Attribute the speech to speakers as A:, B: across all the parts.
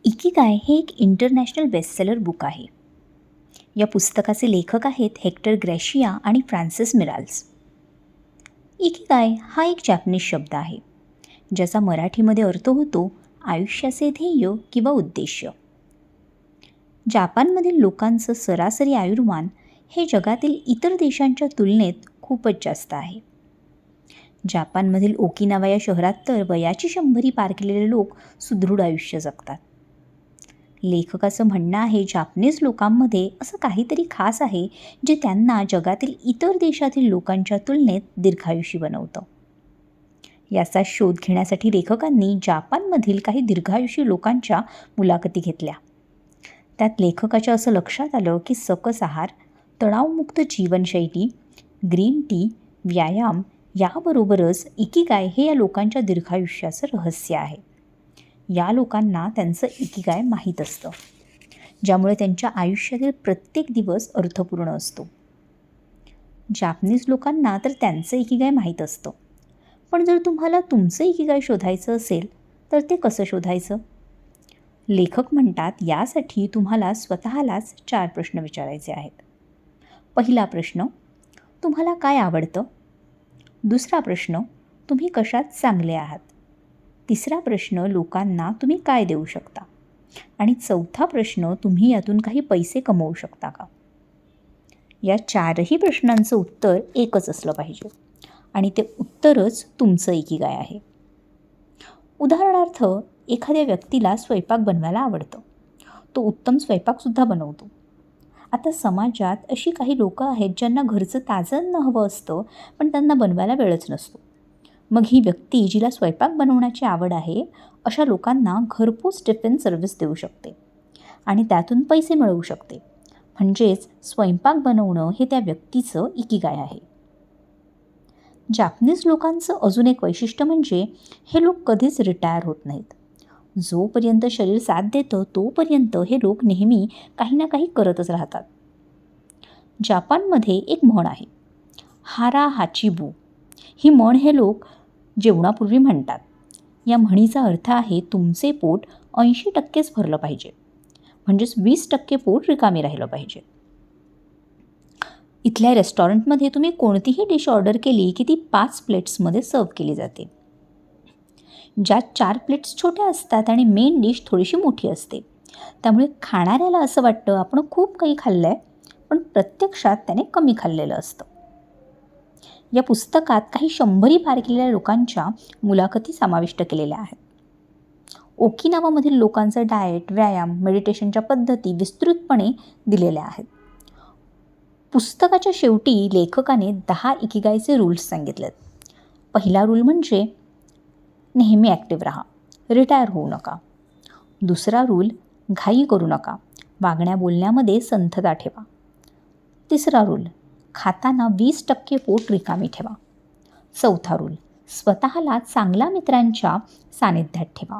A: Ikigai हे एक international bestseller book आहे. या पुस्तकाचे लेखक आहेत हेक्टर ग्रॅशिया आणि फ्रान्सिस मिराल्स. इकिगाय हा एक जॅपनीज शब्द आहे, ज्याचा मराठीमध्ये अर्थ होतो आयुष्याचे ध्येय किंवा उद्देश्य. जापानमधील लोकांचं सरासरी आयुर्मान हे जगातील इतर देशांच्या तुलनेत खूपच जास्त आहे. जापानमधील ओकिनावा या शहरात तर वयाची 100 पार केलेले लोक सुदृढ आयुष्य जगतात. लेखकाचं म्हणणं आहे, जापनीज लोकांमध्ये असं काहीतरी खास आहे जे त्यांना जगातील इतर देशातील लोकांच्या तुलनेत दीर्घायुषी बनवतं. याचा शोध घेण्यासाठी लेखकांनी जापानमधील काही दीर्घायुषी लोकांच्या मुलाखती घेतल्या. त्यात लेखकाच्या असं लक्षात आलं की सकस आहार, तणावमुक्त जीवनशैली, ग्रीन टी, व्यायाम याबरोबरच इकिगाय हे या लोकांच्या दीर्घायुष्याचं रहस्य आहे. या लोकांना त्यांचं इकिगाय माहीत असतं, ज्यामुळे त्यांच्या आयुष्यातील प्रत्येक दिवस अर्थपूर्ण असतो. जापनीज लोकांना तर त्यांचं इकिगाय माहीत असतं, पण जर तुम्हाला तुमचं इकिगाय शोधायचं असेल तर ते कसं शोधायचं? लेखक म्हणतात, यासाठी तुम्हाला स्वतःलाच 4 प्रश्न विचारायचे आहेत. पहिला प्रश्न, तुम्हाला काय आवडतं? दुसरा प्रश्न, तुम्ही कशात चांगले आहात? तिसरा प्रश्न, लोकांना तुम्ही काय देऊ शकता? आणि चौथा प्रश्न, तुम्ही यातून काही पैसे कमवू शकता का? या 4ही प्रश्नांचं उत्तर एकच असलं पाहिजे आणि ते उत्तरच तुमचं इकिगाय आहे. उदाहरणार्थ, एखाद्या व्यक्तीला स्वयंपाक बनवायला आवडतं. तो उत्तम स्वयंपाकसुद्धा बनवतो. आता समाजात अशी काही लोकं आहेत ज्यांना घरचं ताजं अन्न हवं असतं, पण त्यांना बनवायला वेळच नसतो. मग ही व्यक्ती, जिला स्वयंपाक बनवण्याची आवड आहे, अशा लोकांना घरपोच टिफिन सर्व्हिस देऊ शकते आणि त्यातून पैसे मिळवू शकते. म्हणजेच स्वयंपाक बनवणं हे त्या व्यक्तीचं इकिगाय आहे. जापनीज लोकांचं अजून एक वैशिष्ट्य म्हणजे हे लोक कधीच रिटायर होत नाहीत. जोपर्यंत शरीर साथ देतं तोपर्यंत हे लोक नेहमी काही ना काही करतच राहतात. जापानमध्ये एक म्हण आहे, हारा हाचिबू. ही म्हण हे लोक जेवणापूर्वी म्हणतात. या म्हणीचा अर्थ आहे, तुमचे पोट 80%च भरलं पाहिजे, म्हणजेच 20% पोट रिकामी राहिलं पाहिजे. इथल्या रेस्टॉरंटमध्ये तुम्ही कोणतीही डिश ऑर्डर केली की ती 5 प्लेट्समध्ये सर्व केली जाते, ज्यात 4 प्लेट्स छोट्या असतात आणि मेन डिश थोडीशी मोठी असते. त्यामुळे खाणाऱ्याला असं वाटतं आपण खूप काही खाल्लं आहे, पण प्रत्यक्षात त्याने कमी खाल्लेलं असतं. या पुस्तकात काही 100 पार केलेल्या लोकांच्या मुलाखती समाविष्ट केलेल्या आहेत. ओकिनावामधील लोकांचं डाएट, व्यायाम, मेडिटेशनच्या पद्धती विस्तृतपणे दिलेल्या आहेत. पुस्तकाच्या शेवटी लेखकाने 10 इकिगायचे रूल्स सांगितलेत. पहिला रूल म्हणजे नेहमी ॲक्टिव्ह राहा, रिटायर होऊ नका. दुसरा रूल, घाई करू नका, वागण्या बोलण्यामध्ये संथता ठेवा. तिसरा रूल, खाताना 20% पोट रिकामी ठेवा. चौथा रूल, स्वतःला चांगल्या मित्रांच्या सानिध्यात ठेवा.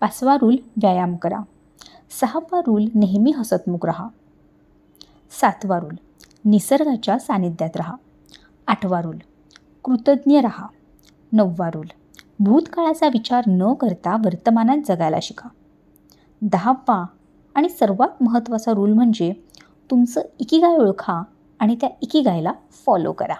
A: 5वा रूल, व्यायाम करा. 6वा रूल, नेहमी हसतमुख राहा. 7वा रूल, निसर्गाच्या सानिध्यात राहा. 8वा रूल, कृतज्ञ राहा. 9वा रूल, भूतकाळाचा विचार न करता वर्तमानात जगायला शिका. 10वा आणि सर्वात महत्त्वाचा रूल म्हणजे तुमचं इकिगाय ओळखा आणि त्या इकिगायला फॉलो करा.